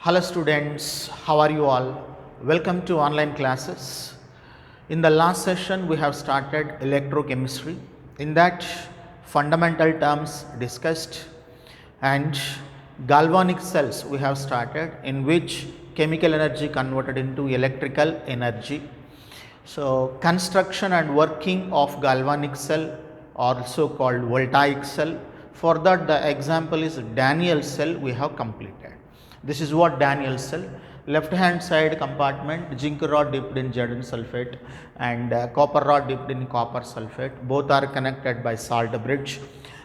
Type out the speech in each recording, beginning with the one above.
Hello students, how are you all? Welcome to online classes. In the last session we have started electrochemistry. In that fundamental terms discussed and galvanic cells we have started, in which chemical energy converted into electrical energy. So construction and working of galvanic cell, also called voltaic cell. For that the example is Daniell cell we have completed. This is what Daniell cell. Left hand side compartment, zinc rod dipped in Jadan sulfate and copper rod dipped in copper sulfate. Both are connected by salt bridge.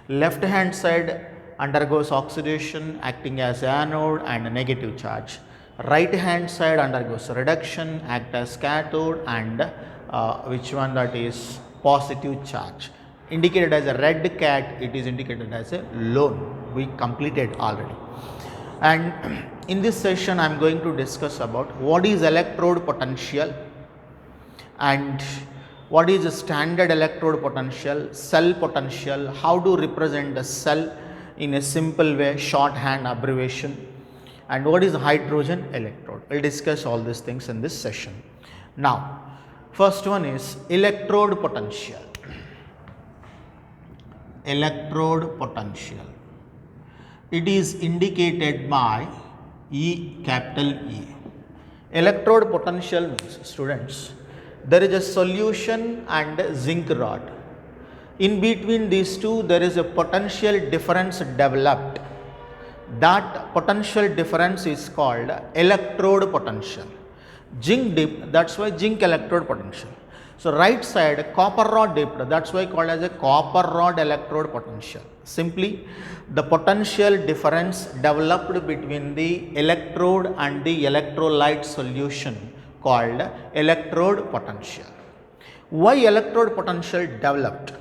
Left hand side undergoes oxidation acting as anode and negative charge. Right hand side undergoes reduction, act as cathode, and which one, that is positive charge. Indicated as a red cat, it is indicated as a lone. We completed already. And in this session I am going to discuss about what is electrode potential and what is the standard electrode potential, cell potential, how to represent the cell in a simple way, shorthand abbreviation, and what is hydrogen electrode. We will discuss all these things in this session. Now, first one is electrode potential. Electrode potential. It is indicated by E, capital E. Electrode potential means, students, there is a solution and a zinc rod. In between these two there is a potential difference developed. That potential difference is called electrode potential. Zinc dipped, that's why zinc electrode potential. So right side copper rod dipped, that's why called as a copper rod electrode potential. Simply the potential difference developed between the electrode and the electrolyte solution called electrode potential. Why electrode potential developed?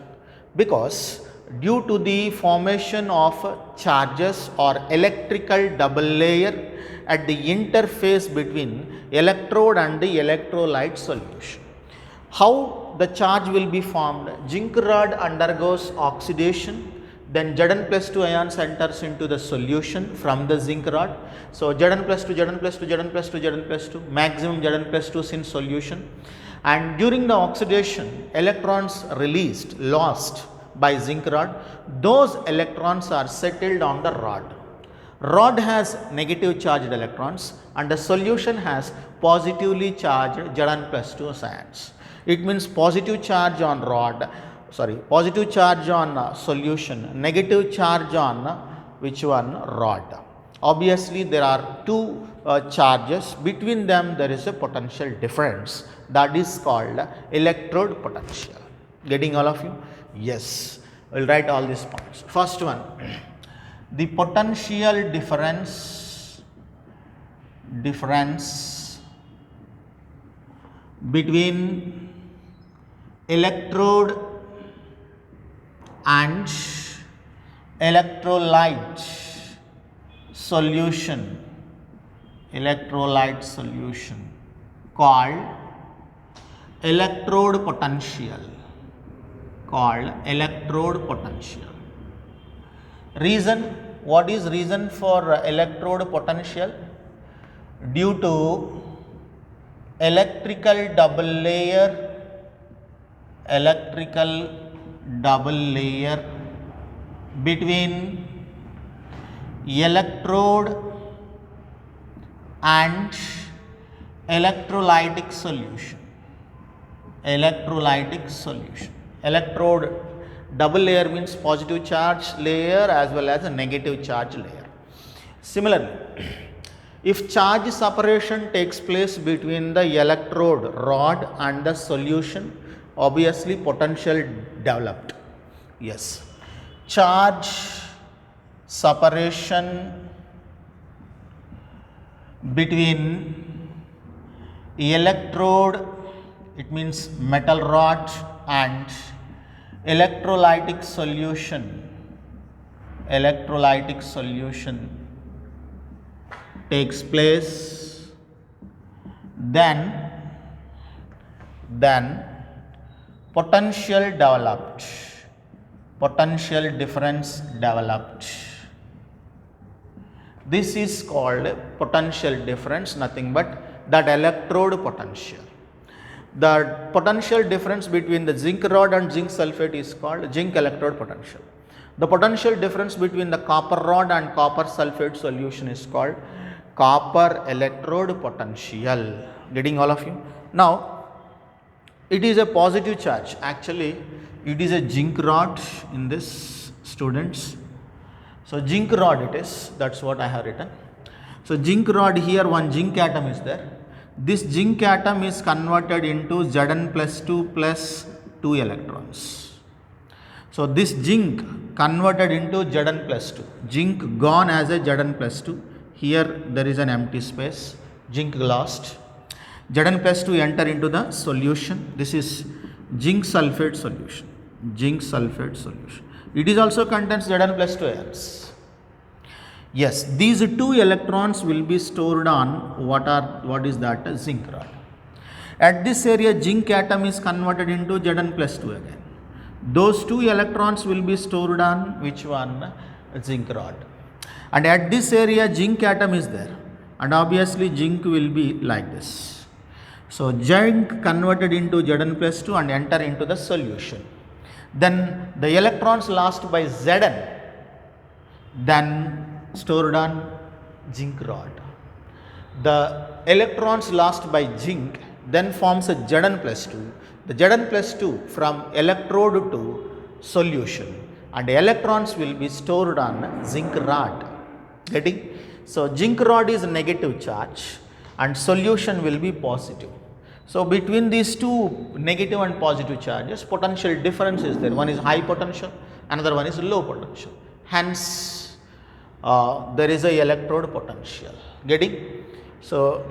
Because due to the formation of charges or electrical double layer at the interface between electrode and the electrolyte solution. How the charge will be formed? Zinc rod undergoes oxidation, then Zn plus 2 ions enters into the solution from the zinc rod. So Zn plus 2, Zn plus 2, Zn plus 2, Zn plus 2, maximum Zn plus 2 is in solution. And during the oxidation, electrons released, lost by zinc rod, those electrons are settled on the rod. Rod has negative charged electrons and the solution has positively charged Zn plus 2 ions. It means positive charge on positive charge on solution, negative charge on which one? Rod. Obviously there are two charges, between them there is a potential difference, that is called electrode potential. Getting all of you? Yes. We will write all these points. First one, the potential difference between electrode and electrolyte solution called electrode potential. Reason, what is reason for electrode potential? Due to electrical double layer between electrode and electrolytic solution. Electrode double layer means positive charge layer as well as a negative charge layer. Similarly, if charge separation takes place between the electrode rod and the solution, obviously potential developed. Yes. Charge separation between electrode, it means metal rod, and electrolytic solution takes place, then potential difference developed. This is called potential difference, nothing but that electrode potential. The potential difference between the zinc rod and zinc sulfate is called zinc electrode potential. The potential difference between the copper rod and copper sulfate solution is called copper electrode potential. Getting all of you? Now, it is a positive charge. Actually, it is a zinc rod in this, students. So, zinc rod it is, that's what I have written. So, zinc rod, here one zinc atom is there. This zinc atom is converted into Zn plus 2 plus 2 electrons. So, this zinc converted into Zn plus 2. Zinc gone as a Zn plus 2. Here there is an empty space. Zinc lost. Zn plus 2 enter into the solution. This is zinc sulfate solution. Zinc sulfate solution. It is also contains Zn plus 2 ions. Yes, these two electrons will be stored on what is that? Zinc rod. At this area, zinc atom is converted into Zn plus 2 again. Those two electrons will be stored on which one? Zinc rod. And at this area, zinc atom is there. And obviously, zinc will be like this. So, zinc converted into Zn plus 2 and enter into the solution. Then the electrons lost by Zn, then stored on zinc rod. The electrons lost by zinc then forms a Zn plus 2. The Zn plus 2 from electrode to solution, and electrons will be stored on zinc rod. Getting? So, zinc rod is negative charge and solution will be positive. So, between these two negative and positive charges, potential difference is there. One is high potential, another one is low potential. Hence, there is a electrode potential. Getting? So,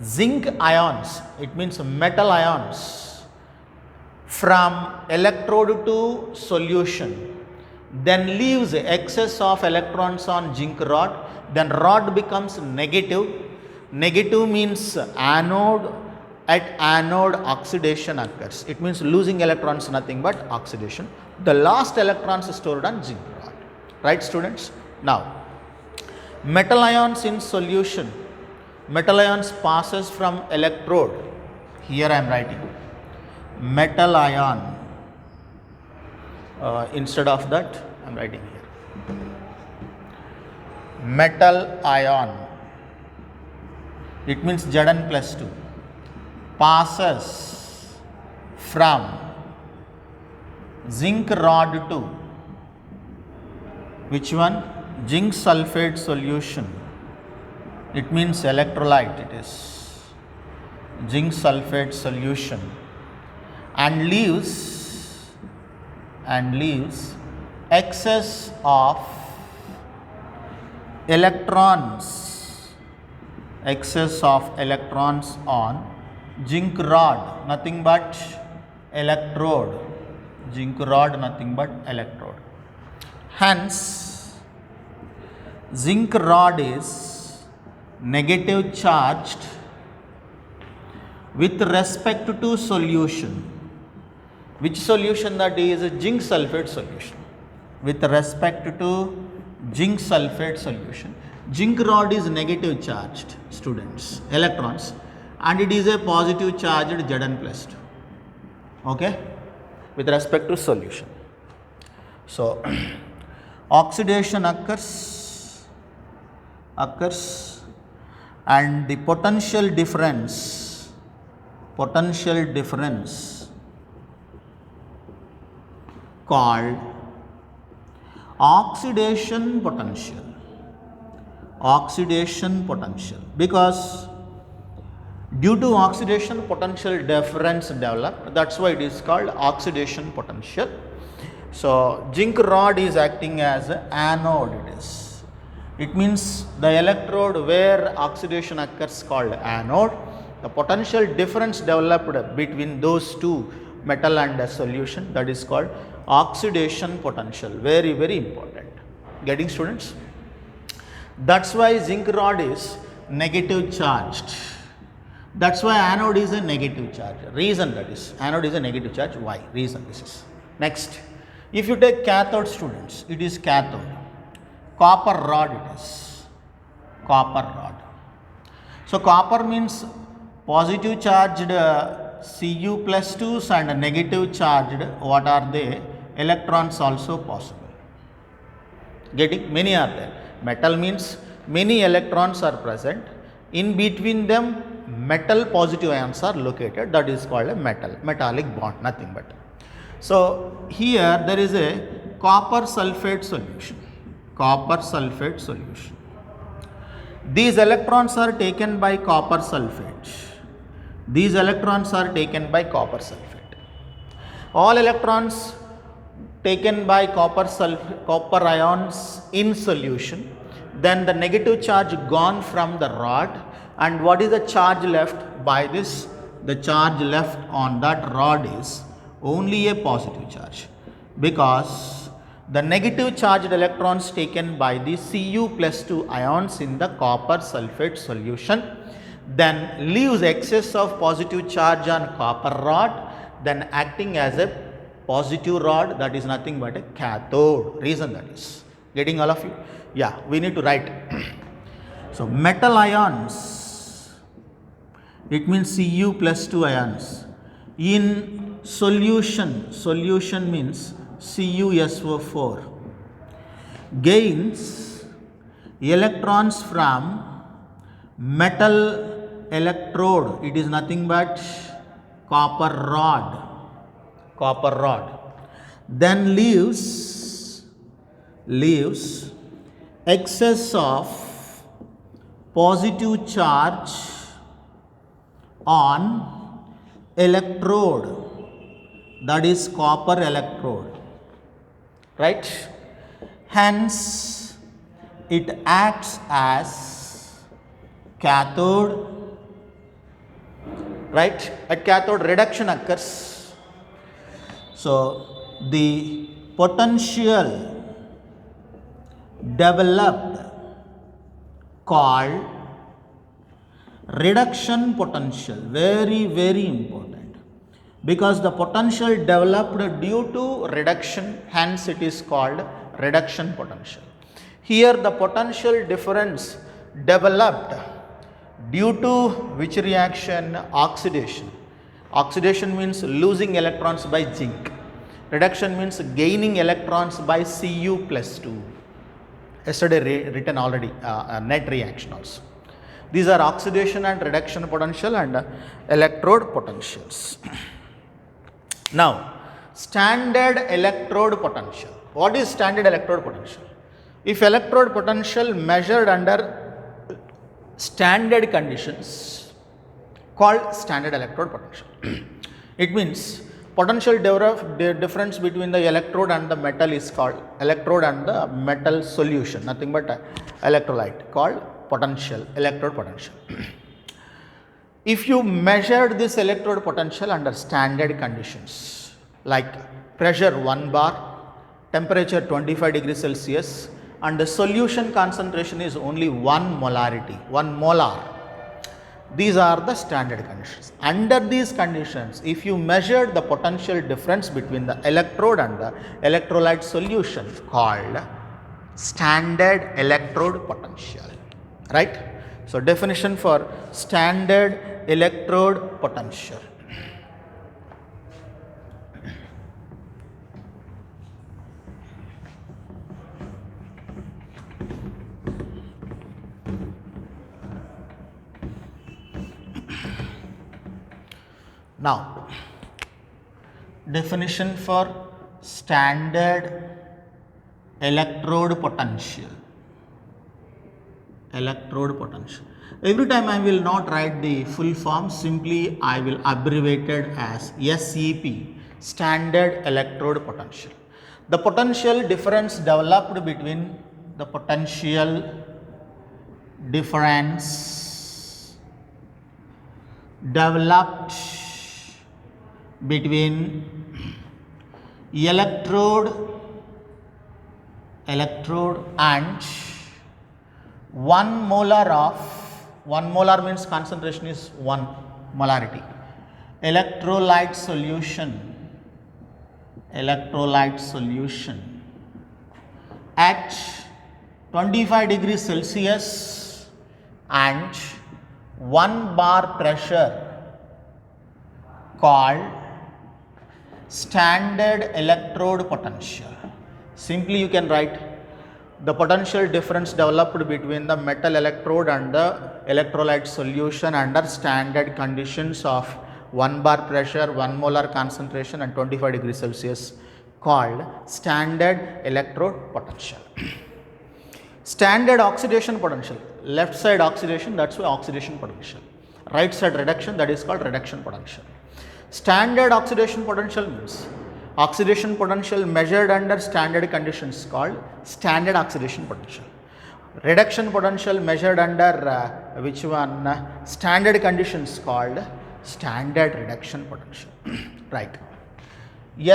zinc ions, it means metal ions, from electrode to solution, then leaves excess of electrons on zinc rod, then rod becomes negative. Negative means anode. At anode, oxidation occurs. It means losing electrons, nothing but oxidation. The last electrons stored on zinc rod. Right, students? Now, metal ions in solution. Metal ions passes from electrode. Here I am writing metal ion. Instead of that, I am writing here metal ion. It means Zn plus 2. Passes from zinc rod to which one? Zinc sulfate solution. It means electrolyte, it is zinc sulfate solution, and leaves excess of electrons on zinc rod, nothing but electrode. Zinc rod, nothing but electrode. Hence, zinc rod is negative charged with respect to solution. Which solution that is? Zinc sulfate solution. With respect to zinc sulfate solution, zinc rod is negative charged, students, electrons, and it is a positive charged Zn plus 2. Okay? With respect to solution. So, oxidation occurs, and the potential difference called oxidation potential, because due to oxidation potential difference developed, that's why it is called oxidation potential. So, zinc rod is acting as an anode, it means the electrode where oxidation occurs called anode. The potential difference developed between those two metal and a solution, that is called oxidation potential. Very, very important. Getting, students? That's why zinc rod is negative charged. That's why anode is a negative charge. Reason, that is, anode is a negative charge. Why? Reason this is. Next, if you take cathode, students, it is cathode. Copper rod it is. copper rod. So copper means positive charged Cu plus 2s and negative charged, what are they, electrons also possible. Getting? Many are there. Metal means many electrons are present. In between them metal positive ions are located. That is called a metallic bond, nothing but. So here there is a copper sulfate solution. Copper sulfate solution. These electrons are taken by copper sulfate. These electrons are taken by copper sulfate. All electrons taken by copper ions in solution. Then the negative charge gone from the rod, and what is the charge left by this? The charge left on that rod is only a positive charge, because the negative charged electrons taken by the Cu plus 2 ions in the copper sulfate solution then leaves excess of positive charge on copper rod, then acting as a positive rod, that is nothing but a cathode. Reason that is. Getting all of you? Yeah, we need to write. So metal ions, it means Cu plus 2 ions in solution means CuSO4, gains electrons from metal electrode, it is nothing but copper rod, then leaves excess of positive charge on electrode, that is copper electrode, right? Hence it acts as cathode, right? At cathode reduction occurs. So the potential developed called reduction potential, very important, because the potential developed due to reduction, hence it is called reduction potential. Here the potential difference developed due to which reaction? Oxidation. Oxidation means losing electrons by zinc. Reduction means gaining electrons by Cu plus 2. Yesterday written already, net reaction also. These are oxidation and reduction potential and electrode potentials. Now, standard electrode potential. What is standard electrode potential? If electrode potential measured under standard conditions called standard electrode potential. It means potential difference between the electrode and the metal is called electrode and the metal solution, nothing but electrolyte, called potential, electrode potential. If you measured this electrode potential under standard conditions like pressure 1 bar, temperature 25 degrees Celsius, and the solution concentration is only 1 molar. These are the standard conditions. Under these conditions, if you measure the potential difference between the electrode and the electrolyte solution called standard electrode potential, right? So definition for standard electrode potential. Now, definition for standard electrode potential. Every time I will not write the full form, simply I will abbreviate it as SEP, standard electrode potential. The potential difference developed between the potential difference developed between electrode and 1 molar means concentration is 1 molarity, electrolyte solution at 25 degrees Celsius and 1 bar pressure called standard electrode potential. Simply you can write the potential difference developed between the metal electrode and the electrolyte solution under standard conditions of 1 bar pressure, 1 molar concentration and 25 degrees Celsius called standard electrode potential. Standard oxidation potential, left side oxidation, that's why oxidation potential. Right side reduction, that is called reduction potential. Standard oxidation potential means oxidation potential measured under standard conditions called standard oxidation potential. Reduction potential measured under which one? Standard conditions called standard reduction potential. Right.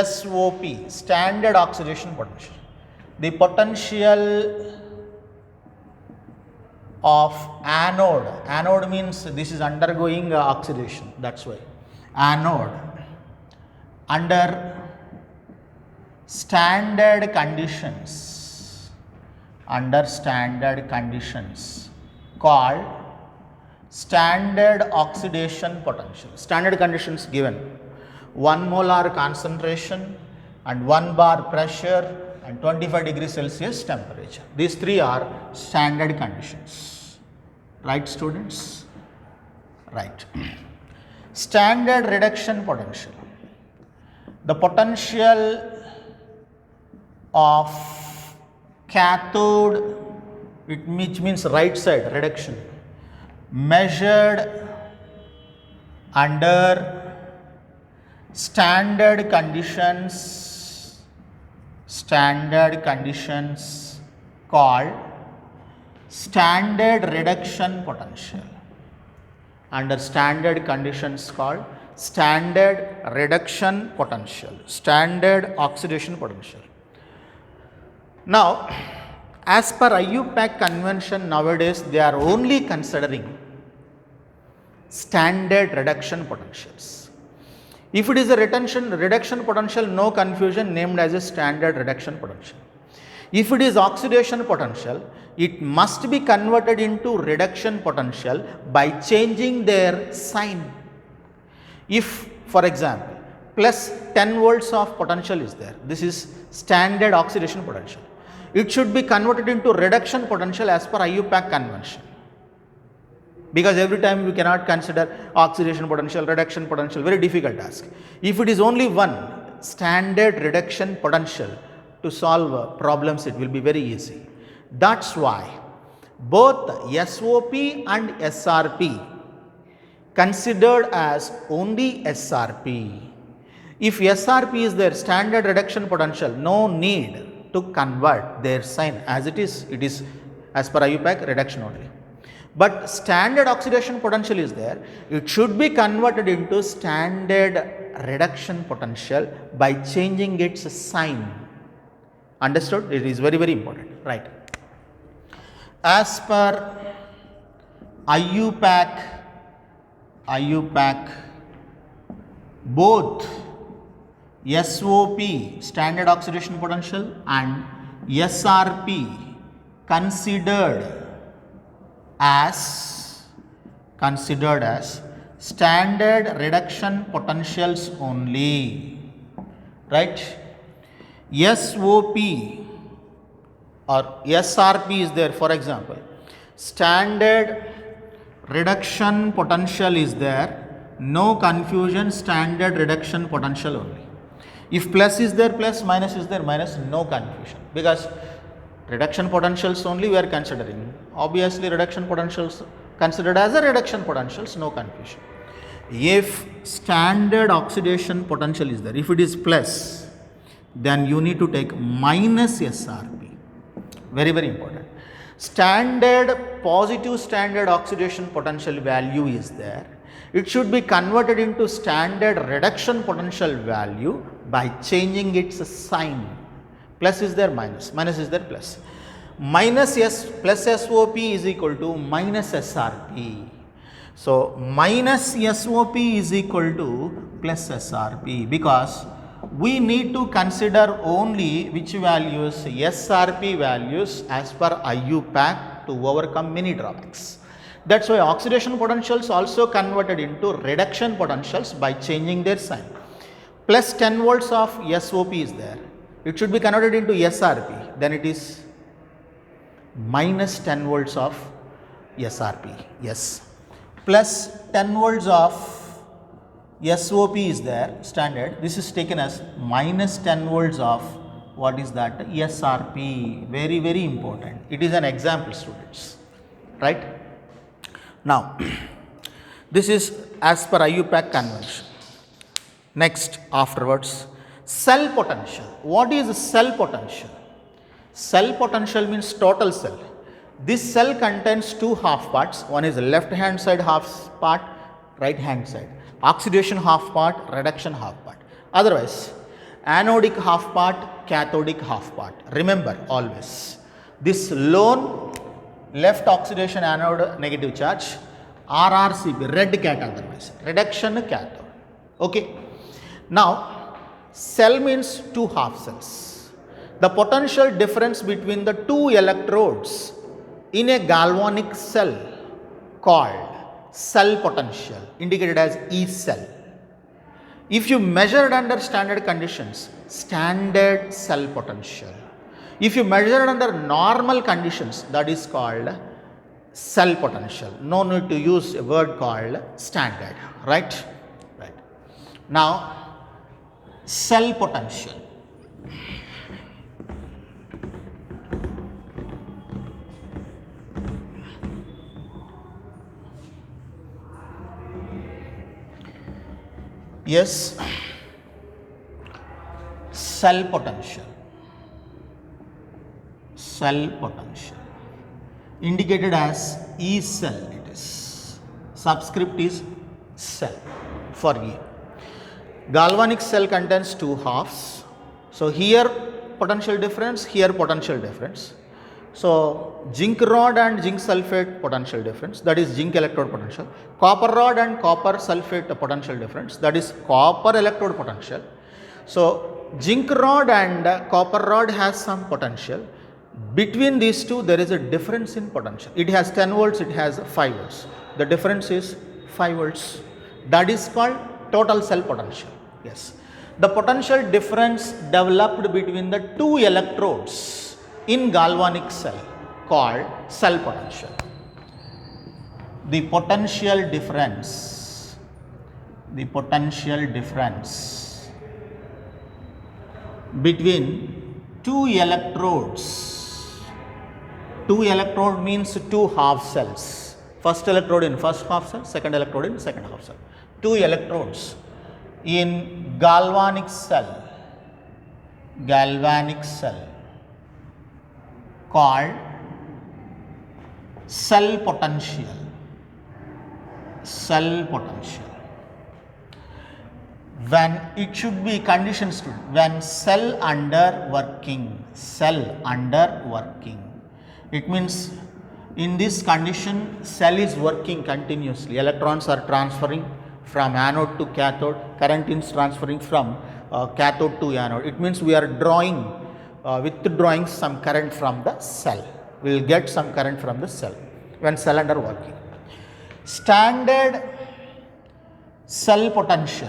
SOP, standard oxidation potential. The potential of anode means this is undergoing oxidation, that's why anode under standard conditions called standard oxidation potential. Standard conditions given 1 molar concentration and 1 bar pressure and 25 degrees Celsius temperature. These three are standard conditions. Right, students? Right. Standard reduction potential. The potential of cathode, which means right side reduction, measured under standard conditions called standard reduction potential. Under standard conditions called standard reduction potential, standard oxidation potential. Now, as per IUPAC convention nowadays, they are only considering standard reduction potentials. If it is a reduction potential, no confusion, named as a standard reduction potential. If it is oxidation potential, it must be converted into reduction potential by changing their sign. If, for example, plus 10 volts of potential is there, this is standard oxidation potential. It should be converted into reduction potential as per IUPAC convention. Because every time we cannot consider oxidation potential, reduction potential, very difficult task. If it is only one standard reduction potential, to solve problems it will be very easy. That's why both SOP and SRP considered as only SRP. If SRP is their standard reduction potential, no need to convert their sign as it is as per IUPAC reduction only. But standard oxidation potential is there, it should be converted into standard reduction potential by changing its sign. Understood? It is very, very important, right? As per IUPAC, both SOP, standard oxidation potential, and SRP considered as standard reduction potentials only, right? SOP or SRP is there, for example, standard reduction potential is there, no confusion, standard reduction potential only. If plus is there plus, minus is there minus, no confusion, because reduction potentials only we are considering. Obviously reduction potentials considered as a reduction potentials, no confusion. If standard oxidation potential is there, if it is plus, then you need to take minus SRP. Very, very important. Positive standard oxidation potential value is there. It should be converted into standard reduction potential value by changing its sign. Plus is there minus, minus is there plus. Minus S plus SOP is equal to minus SRP. So minus SOP is equal to plus SRP, because we need to consider only which values, SRP values as per IUPAC, to overcome many drawbacks. That's why oxidation potentials also converted into reduction potentials by changing their sign. Plus 10 volts of SOP is there. It should be converted into SRP. Then it is minus 10 volts of SRP. Yes. Plus 10 volts of SOP is there, standard. This is taken as minus 10 volts of what is that? SRP. Very, very important. It is an example, students. Right? Now, this is as per IUPAC convention. Next, afterwards, cell potential. What is cell potential? Cell potential means total cell. This cell contains two half parts. One is left hand side half part, right hand side. Oxidation half part, reduction half part. Otherwise, anodic half part, cathodic half part. Remember always, this lone left oxidation anode negative charge, RRCB, red cat otherwise, reduction cathode. Okay. Now, cell means two half cells. The potential difference between the two electrodes in a galvanic cell called cell potential, indicated as E cell. If you measured under standard conditions, standard cell potential. If you measured under normal conditions, that is called cell potential. No need to use a word called standard, right? Right. Now, cell potential. Yes, cell potential. Cell potential indicated as E cell, it is. Subscript is cell for E. Galvanic cell contains two halves. So, here potential difference, here potential difference. So, zinc rod and zinc sulfate potential difference, that is zinc electrode potential. Copper rod and copper sulfate potential difference, that is copper electrode potential. So, zinc rod and copper rod has some potential. Between these two, there is a difference in potential. It has 10 volts, it has 5 volts. The difference is 5 volts. That is called total cell potential. Yes. The potential difference developed between the two electrodes in galvanic cell called cell potential. The potential difference between two electrodes. Two electrode means two half cells. First electrode in first half cell, second electrode in second half cell. Two electrodes in galvanic cell called cell potential. When it should be conditions to when cell under working, it means in this condition cell is working continuously. Electrons are transferring from anode to cathode, current is transferring from cathode to anode. It means we are withdrawing some current from the cell. We will get some current from the cell when cell under working. Standard cell potential.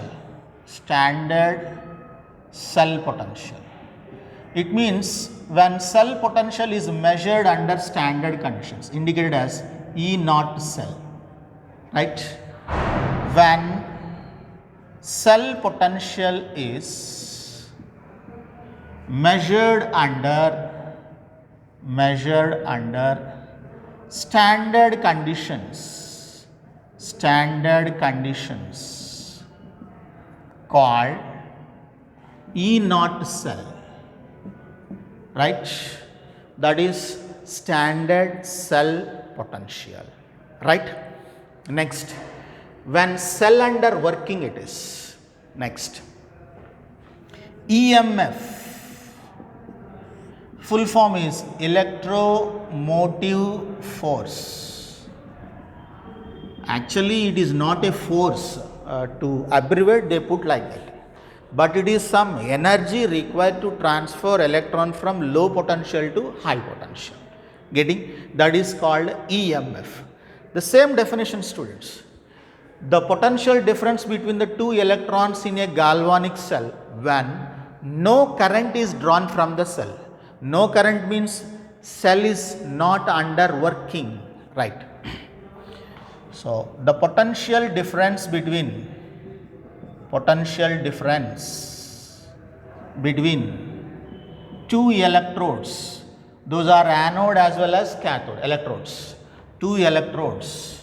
It means when cell potential is measured under standard conditions, indicated as E naught cell, right? When cell potential is measured under standard conditions called E naught cell, right? That is standard cell potential, right? Next, when cell under working it is. Next, EMF, full form is electromotive force. Actually, it is not a force. To abbreviate, they put like that. But it is some energy required to transfer electron from low potential to high potential. Getting? That is called EMF. The same definition, students. The potential difference between the two electrons in a galvanic cell when no current is drawn from the cell. No current means cell is not under working, right? So the potential difference between two electrodes, those are anode as well as cathode electrodes. Two electrodes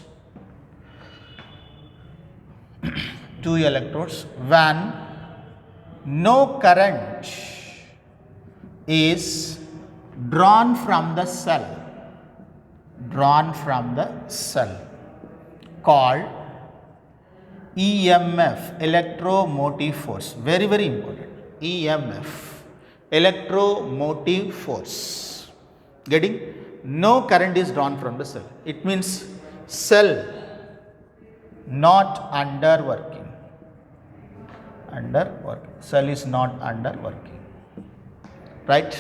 when no current is drawn from the cell called EMF, electromotive force. Very, very important. EMF, electromotive force. Getting? No current is drawn from the cell. It means cell not under working. Cell is not under working. Right?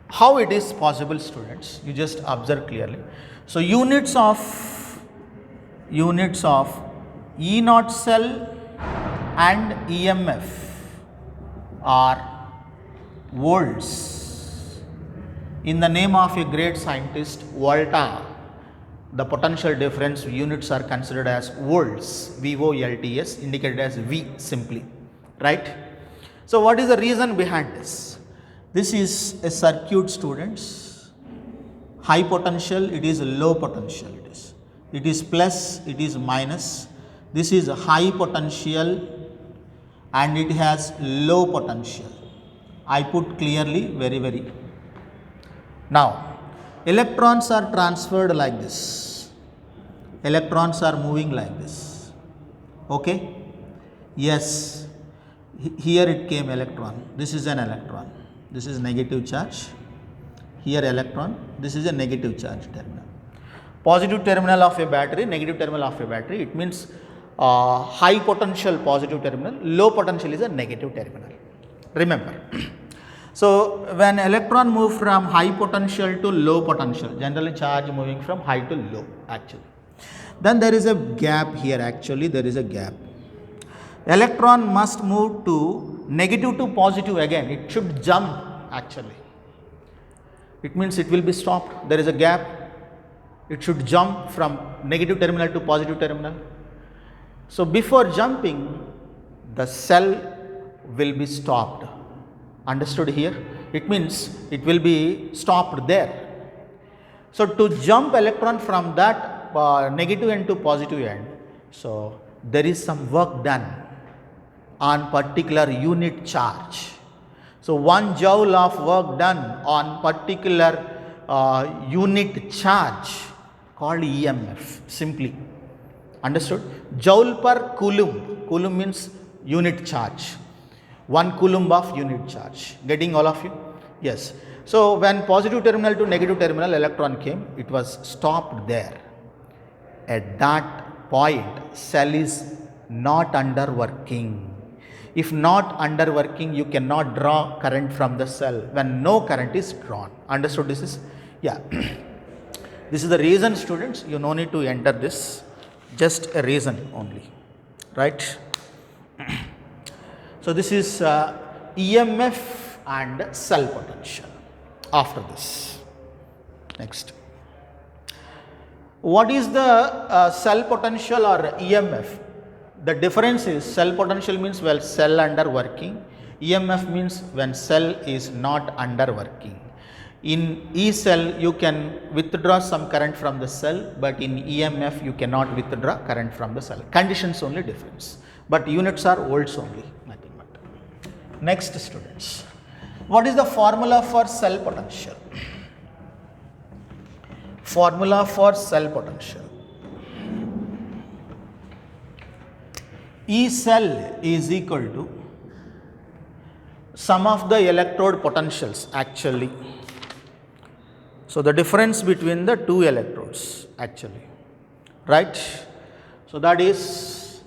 How it is possible, students? You just observe clearly. So units of E naught cell and EMF are volts. In the name of a great scientist, Volta, the potential difference units are considered as volts, VOLTS, indicated as V simply, right? So what is the reason behind this? This is a circuit, students. High potential, it is low potential. It is plus, it is minus. This is high potential and it has low potential. I put clearly, very, very. Now, electrons are transferred like this. Electrons are moving like this. Okay? Yes. Here it came electron. This is an electron. This is negative charge. Here electron. This is a negative charge terminal. Positive terminal of a battery, negative terminal of a battery. It means high potential positive terminal, low potential is a negative terminal. Remember. So when electron move from high potential to low potential, generally charge moving from high to low actually. Then there is a gap here, actually there is a gap. Electron must move to negative to positive again. It should jump actually. It means it will be stopped. There is a gap. It should jump from negative terminal to positive terminal. So before jumping, the cell will be stopped. Understood here? It means it will be stopped there. So to jump electron from that negative end to positive end, so there is some work done on particular unit charge. So 1 joule of work done on particular unit charge called EMF simply. Understood? Joule per coulomb. Coulomb means unit charge. 1 coulomb of unit charge. Getting all of you? Yes. So when positive terminal to negative terminal electron came, it was stopped there. At that point, cell is not under working. If not under working, you cannot draw current from the cell when no current is drawn. Understood this is? Yeah. This is the reason, students. You no need to enter this. Just a reason only. Right? So this is EMF and cell potential. After this. Next. What is the cell potential or EMF? The difference is cell potential means when cell under working. EMF means when cell is not under working. In E cell you can withdraw some current from the cell, but in EMF you cannot withdraw current from the cell. Conditions only difference, but units are volts only, nothing but. Next, students, what is the formula for cell potential? Formula for cell potential. E cell is equal to sum of the electrode potentials actually. So the difference between the two electrodes actually, right? So that is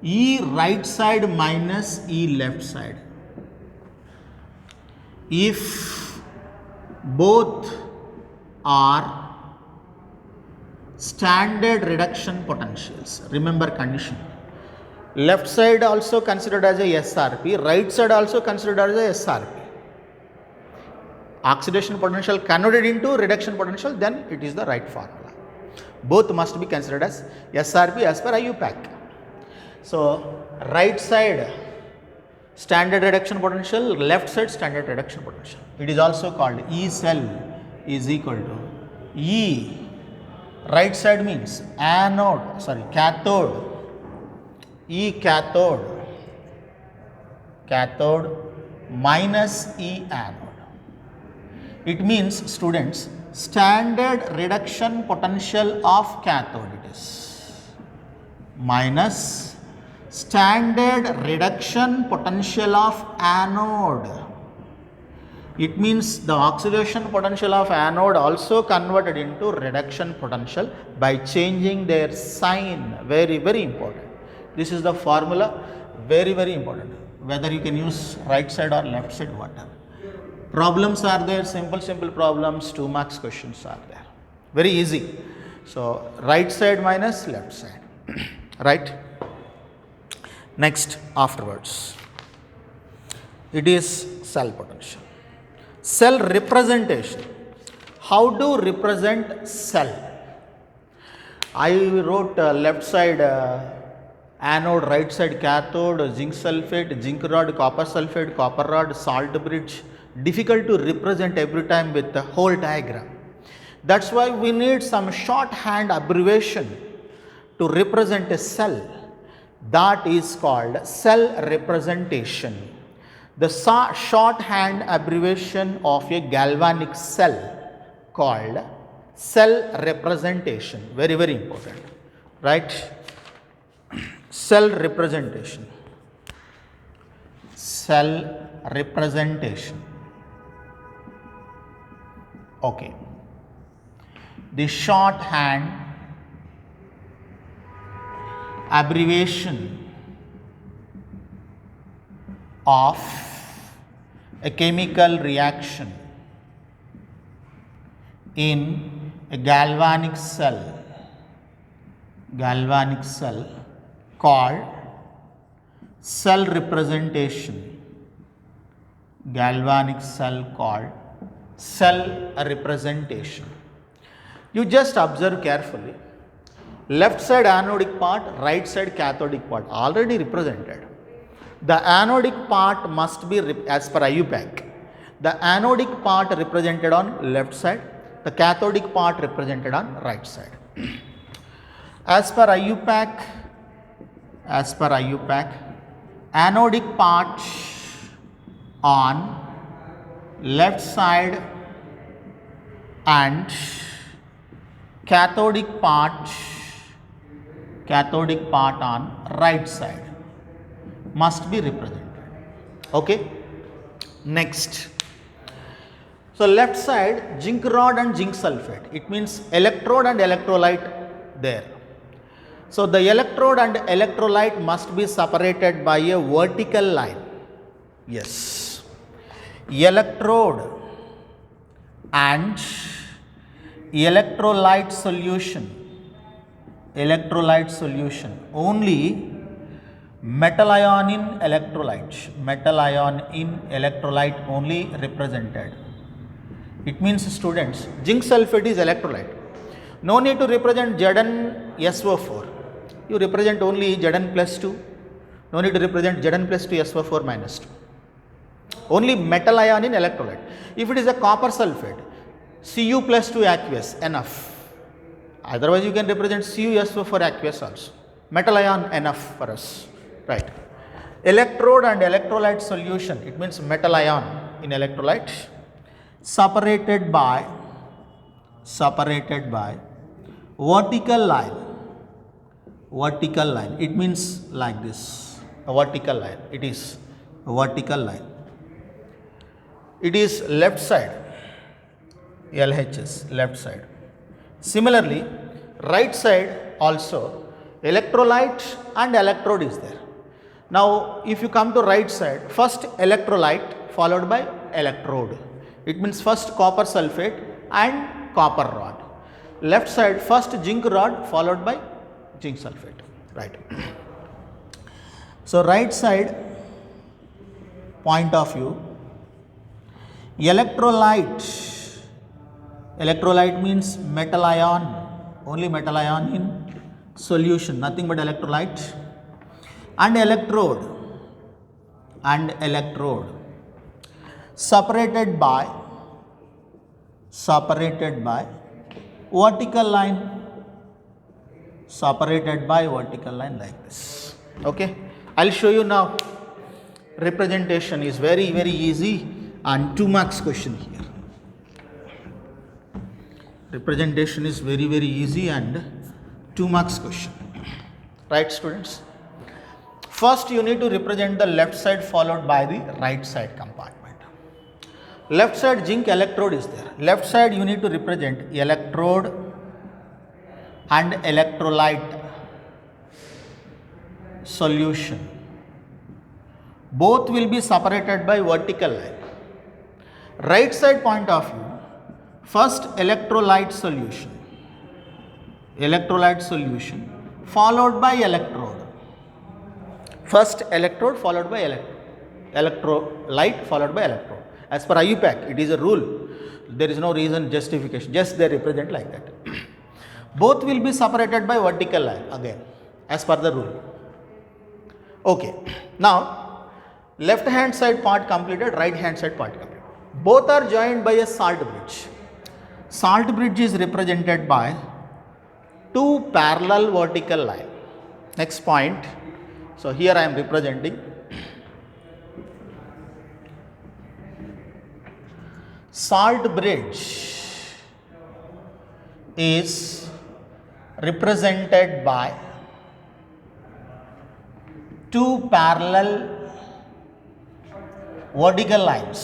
E right side minus E left side. If both are standard reduction potentials. Remember condition. Left side also considered as a SRP, right side also considered as a SRP. Oxidation potential converted into reduction potential, then it is the right formula. Both must be considered as SRP as per IUPAC. So, right side standard reduction potential, left side standard reduction potential. It is also called E cell is equal to E. Right side means cathode. E cathode minus E anode. It means, students, standard reduction potential of cathode it is minus standard reduction potential of anode. It means the oxidation potential of anode also converted into reduction potential by changing their sign. Very, very important. This is the formula, very, very important. Whether you can use right side or left side, whatever. Problems are there, simple problems, 2 marks questions are there. Very easy. So, right side minus left side, right? Next, afterwards, it is cell potential. Cell representation. How to represent cell? I wrote left side anode, right side cathode, zinc sulfate, zinc rod, copper sulfate, copper rod, salt bridge. Difficult to represent every time with the whole diagram. That's why we need some shorthand abbreviation to represent a cell. That is called cell representation. The shorthand abbreviation of a galvanic cell called cell representation. Very, very important, right? Cell representation. Cell representation. Okay. The shorthand abbreviation of a chemical reaction in a galvanic cell called cell representation. Galvanic cell called cell representation. You just observe carefully. Left side anodic part, right side cathodic part already represented. The anodic part must be as per IUPAC. The anodic part represented on left side, the cathodic part represented on right side. As per IUPAC, anodic part on left side and cathodic part on right side must be represented. Okay. Next. So, left side zinc rod and zinc sulfate. It means electrode and electrolyte there. So, the electrode and electrolyte must be separated by a vertical line. Yes. Electrode and electrolyte solution. Only metal ion in electrolyte only represented. It means, students, zinc sulfate is electrolyte. No need to represent ZnSO4. You represent only Zn plus 2. No need to represent Zn plus 2 SO4 minus 2. Only metal ion in electrolyte. If it is a copper sulfate, Cu plus 2 aqueous, enough. Otherwise, you can represent CuSO4 aqueous also. Metal ion enough for us, right? Electrode and electrolyte solution, it means metal ion in electrolyte separated by vertical line. It means like this, a vertical line. It is a vertical line. It is left side, LHS, left side. Similarly, right side also electrolyte and electrode is there. Now, if you come to right side, first electrolyte followed by electrode. It means first copper sulfate and copper rod. left side first zinc rod followed by zinc sulfate, right. So right side point of view, electrolyte means metal ion, only metal ion in solution, nothing but electrolyte, and electrode separated by vertical line, like this. Okay, I'll show you now. Representation is very easy and 2 marks question here. Representation is very easy and 2 marks question, right students. First you need to represent the left side followed by the right side compartment. Left side zinc electrode is there. Left side you need to represent electrode and electrolyte solution. Both will be separated by vertical line. Right side point of view, first electrolyte solution followed by electrode. First electrode followed by electrolyte followed by electrode. As per IUPAC, it is a rule. There is no reason justification, just they represent like that. Both will be separated by vertical line again as per the rule. Okay, now left hand side part completed, right hand side part completed. Both are joined by a salt bridge. Salt bridge is represented by 2 parallel vertical line. Next point. So here I am representing salt bridge is represented by 2 parallel vertical lines.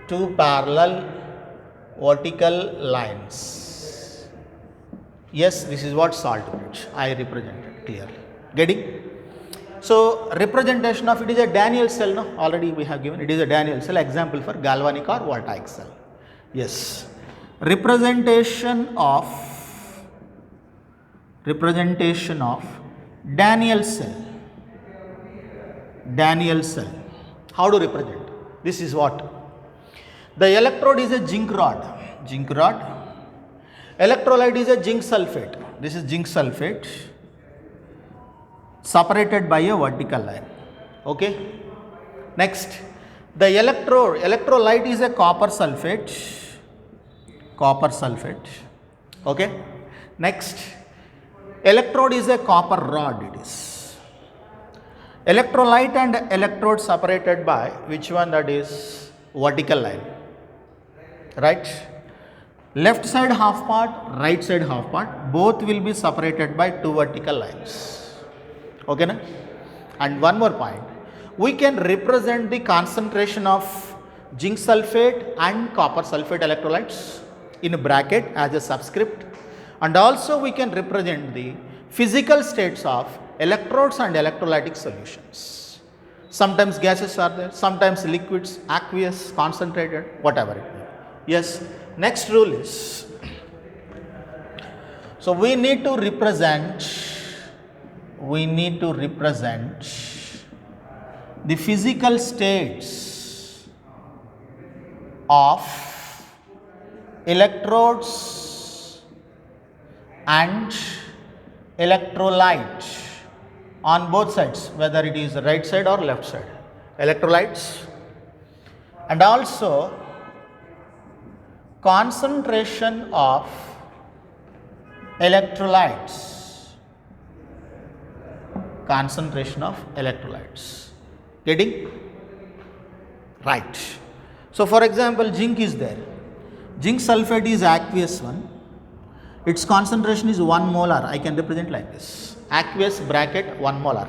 2 parallel vertical lines. Yes, this is what salt bridge I represented clearly. Getting? So representation of it is a Daniell cell. No, already we have given it is a Daniell cell. Example for galvanic or voltaic cell. Yes, representation of Daniell cell. How to represent? This is what the electrode is a zinc rod. Electrolyte is a zinc sulfate. This is zinc sulfate separated by a vertical line. Okay. Next, the electrolyte is a copper sulfate. Okay. Next, electrode is a copper rod. It is electrolyte and electrode separated by which one? That is vertical line, right? Left side half part, right side half part, both will be separated by 2 vertical lines. Okay na? And one more point, we can represent the concentration of zinc sulfate and copper sulfate electrolytes in a bracket as a subscript, and also we can represent the physical states of electrodes and electrolytic solutions. Sometimes gases are there, sometimes liquids, aqueous, concentrated, whatever it may be. Yes, next rule is, so we need to represent the physical states of electrodes and electrolyte on both sides, whether it is right side or left side, electrolytes, and also concentration of electrolytes. Getting? Right. So for example, zinc is there. Zinc sulfate is aqueous one. Its concentration is 1 molar. I can represent like this. Aqueous bracket 1 molar.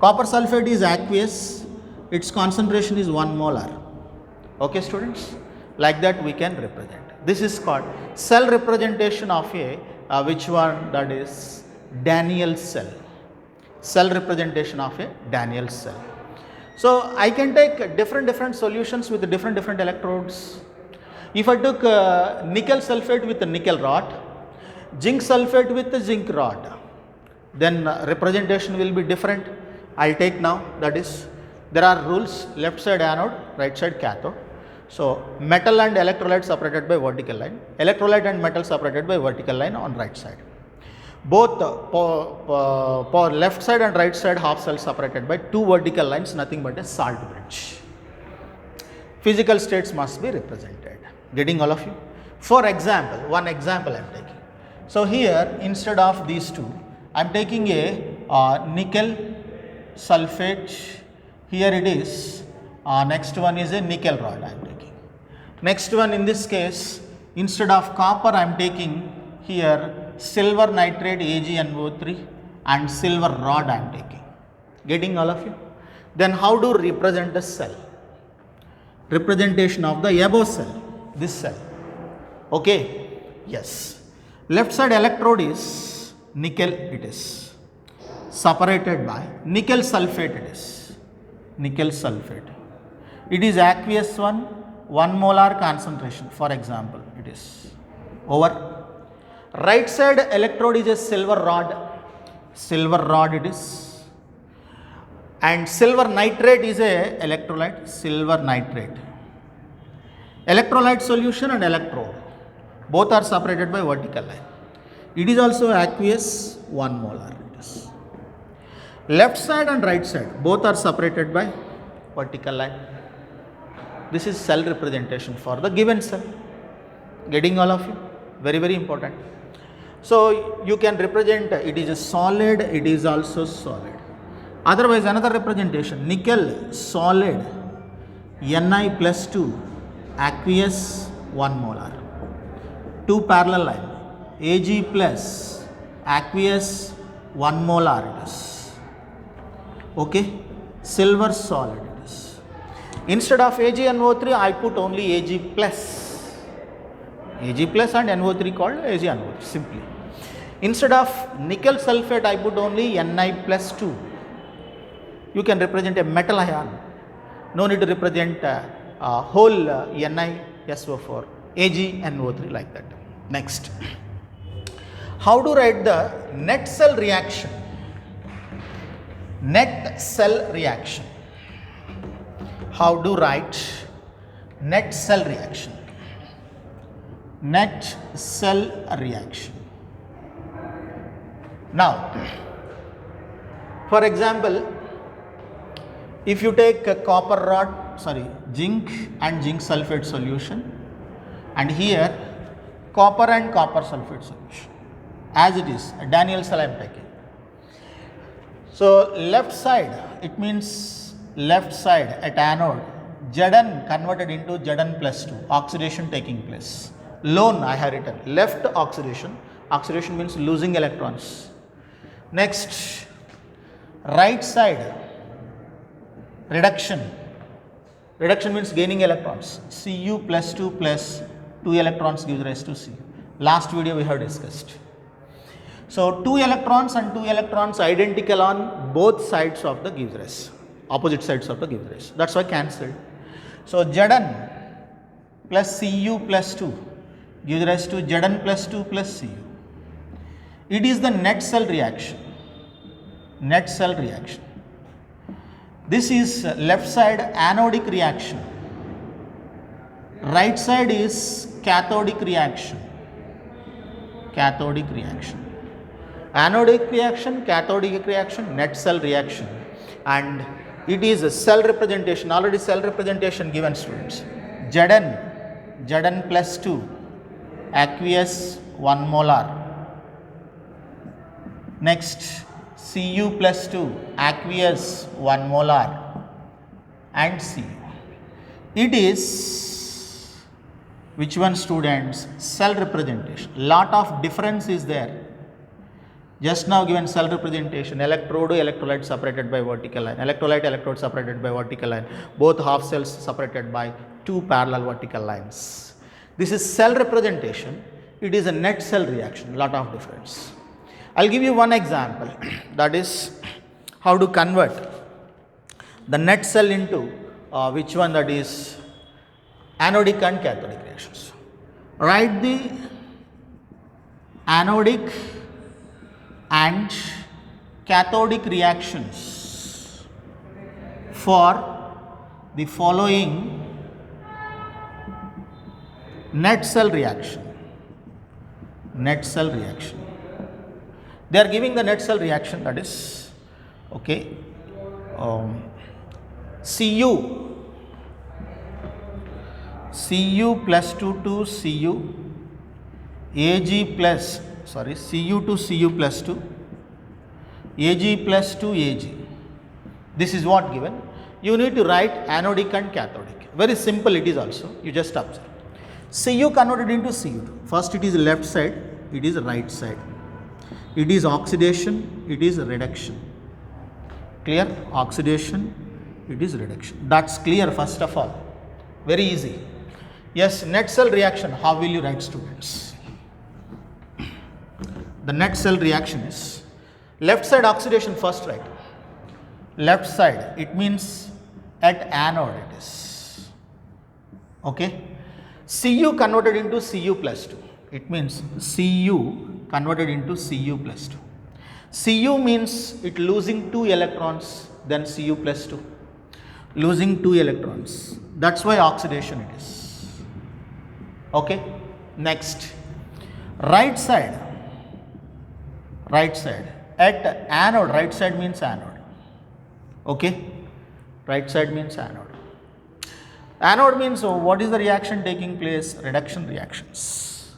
Copper sulfate is aqueous. Its concentration is 1 molar. Okay students? Like that we can represent. This is called cell representation of a which one? That is Daniell cell. Cell representation of a Daniell cell. So I can take different solutions with different electrodes. If I took nickel sulfate with a nickel rod, zinc sulfate with a zinc rod, then representation will be different. I'll take now, that is, there are rules: left side anode, right side cathode. So metal and electrolyte separated by vertical line, electrolyte and metal separated by vertical line on right side. Both left side and right side half cells separated by two vertical lines, nothing but a salt bridge. Physical states must be represented. Getting all of you? For example, one example I am taking. So here, instead of these two, I am taking a nickel sulfate. Here it is. Next one is a nickel rod I am taking. Next one, in this case, instead of copper, I am taking here silver nitrate AgNO3 and silver rod I am taking. Getting all of you? Then how to represent the cell? Representation of the above cell, this cell. Okay? Yes. Left side electrode is nickel, it is separated by nickel sulfate, it is nickel sulfate. It is aqueous one, 1 molar concentration, for example, it is over. Right side electrode is a silver rod it is, and silver nitrate is a electrolyte, silver nitrate. Electrolyte solution and electrode, both are separated by vertical line. It is also aqueous, 1 molar it is. Left side and right side, both are separated by vertical line. This is cell representation for the given cell. Getting all of you? Very, very important. So you can represent, it is a solid, it is also solid. Otherwise, another representation, nickel solid, Ni plus 2, aqueous, 1 molar. Two parallel line, Ag plus aqueous, 1 molar it is. Okay, silver solid it is. Instead of AgNO3, I put only Ag plus. Ag plus and NO3 called AgNO3 simply. Instead of nickel sulfate, I put only Ni plus 2. You can represent a metal ion. No need to represent whole NiSO4, AgNO3 like that. Next, how to write the net cell reaction? Net cell reaction. How to write net cell reaction? Net cell reaction. Now, for example, if you take a zinc and zinc sulfate solution, and here copper and copper sulfate solution, as it is, a Daniell cell I am taking. So left side, it means left side at anode, Zn converted into Zn plus 2, oxidation taking place. Lone I have written, left oxidation, oxidation means losing electrons. Next, right side reduction, reduction means gaining electrons, Cu plus 2 plus 2 electrons gives rise to Cu. Last video we have discussed. So 2 electrons and 2 electrons identical on both sides of the gives rise, opposite sides of the gives rise. That's why cancelled. So Zn plus Cu plus 2 gives rise to Zn plus 2 plus Cu. It is the net cell reaction. Net cell reaction. This is left side anodic reaction. Right side is cathodic reaction. Cathodic reaction. Anodic reaction, cathodic reaction, net cell reaction. And it is a cell representation, already cell representation given, students. Zn plus 2, aqueous, 1 molar. Next, Cu plus 2, aqueous, 1 molar, and Cu. It is, which one, students? Cell representation. Lot of difference is there. Just now given cell representation, electrode, electrolyte separated by vertical line, electrolyte, electrode separated by vertical line, both half cells separated by 2 parallel vertical lines. This is cell representation. It is a net cell reaction, lot of difference. I'll give you one example, that is how to convert the net cell into which one, that is anodic and cathodic reactions. Write the anodic and cathodic reactions for the following net cell reaction. Net cell reaction. They are giving the net cell reaction, that is, okay, Cu plus 2 to Cu, Ag plus, sorry, Cu to Cu plus 2, Ag plus 2 Ag. This is what given. You need to write anodic and cathodic. Very simple it is also, you just observe. Cu converted into Cu2. First it is left side, it is right side. It is oxidation, it is reduction. Clear? Oxidation, it is reduction. That's clear first of all. Very easy. Yes, net cell reaction, how will you write, students? The net cell reaction is left side oxidation first, right? Left side, it means at anode it is. Okay? Cu converted into Cu plus 2. It means Cu converted into Cu plus 2. Cu means it losing 2 electrons, then Cu plus 2. Losing 2 electrons. That's why oxidation it is. Okay? Next. Right side. Right side. At anode, right side means anode. Okay? Right side means anode. Anode means what is the reaction taking place? Reduction reactions.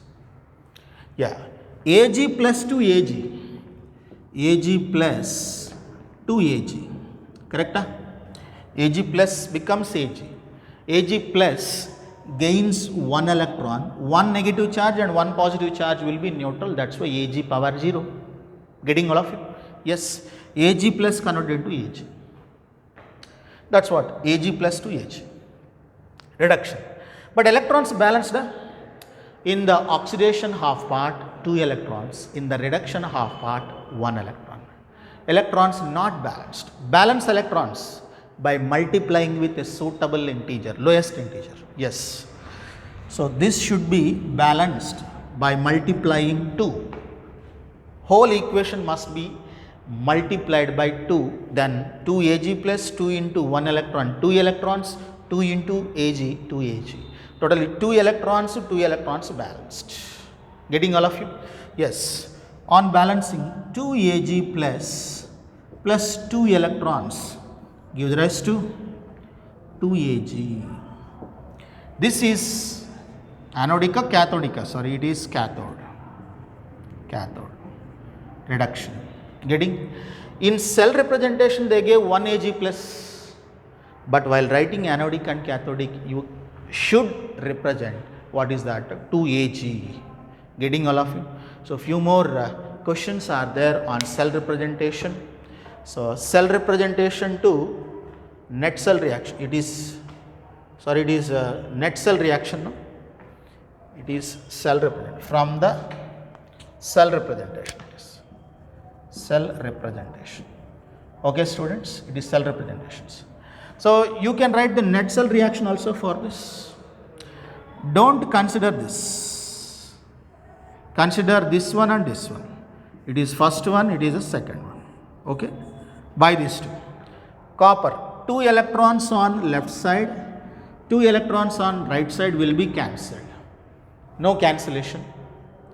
Yeah. Ag plus 2 Ag. Ag plus 2 Ag. Correct? Ag plus becomes Ag. Ag plus gains 1 electron. 1 negative charge and 1 positive charge will be neutral. That's why Ag power 0. Getting all of it? Yes. Ag plus converted into Ag. That's what? Ag plus 2 Ag. Reduction. But electrons balanced. In the oxidation half part, 2 electrons. In the reduction half part, 1 electron. Electrons not balanced. Balance electrons by multiplying with a suitable integer, lowest integer. Yes. So this should be balanced by multiplying 2. Whole equation must be multiplied by 2, then 2 Ag plus 2 into 1 electron, 2 electrons, 2 into Ag, 2 Ag. Totally 2 electrons balanced. Getting all of you? Yes. On balancing, 2 Ag plus 2 electrons gives rise to 2 Ag. This is anodica, cathodica. Sorry, it is cathode. Cathode. Reduction. Getting? In cell representation, they gave 1 Ag plus, but while writing anodic and cathodic, you should represent what is that? 2 Ag. Getting all of you? So few more questions are there on cell representation. So cell representation to net cell reaction. It is net cell reaction. No? It is cell representation. From the cell representation. Cell representation. Okay, students, it is cell representations. So you can write the net cell reaction also for this. Don't consider this. Consider this one and this one. It is first one, it is the second one. Okay, by these two. Copper, 2 electrons on left side, 2 electrons on right side will be cancelled. No cancellation,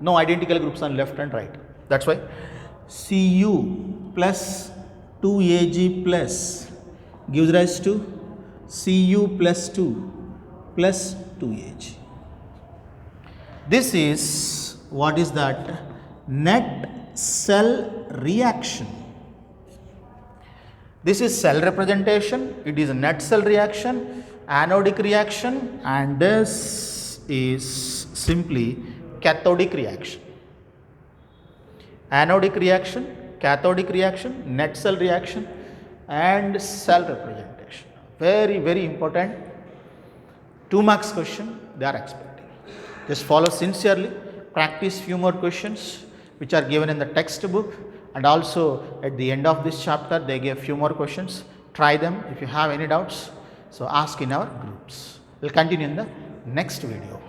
no identical groups on left and right. That's why Cu plus 2 Ag plus gives rise to Cu plus 2 plus 2 Ag. This is what is that? Net cell reaction. This is cell representation, it is a net cell reaction, anodic reaction, and this is simply cathodic reaction. Anodic reaction, cathodic reaction, net cell reaction, and cell representation. Very, very important. 2 marks question they are expecting. Just follow sincerely, practice few more questions which are given in the textbook, and also at the end of this chapter they give few more questions. Try them if you have any doubts. So ask in our groups. We'll continue in the next video.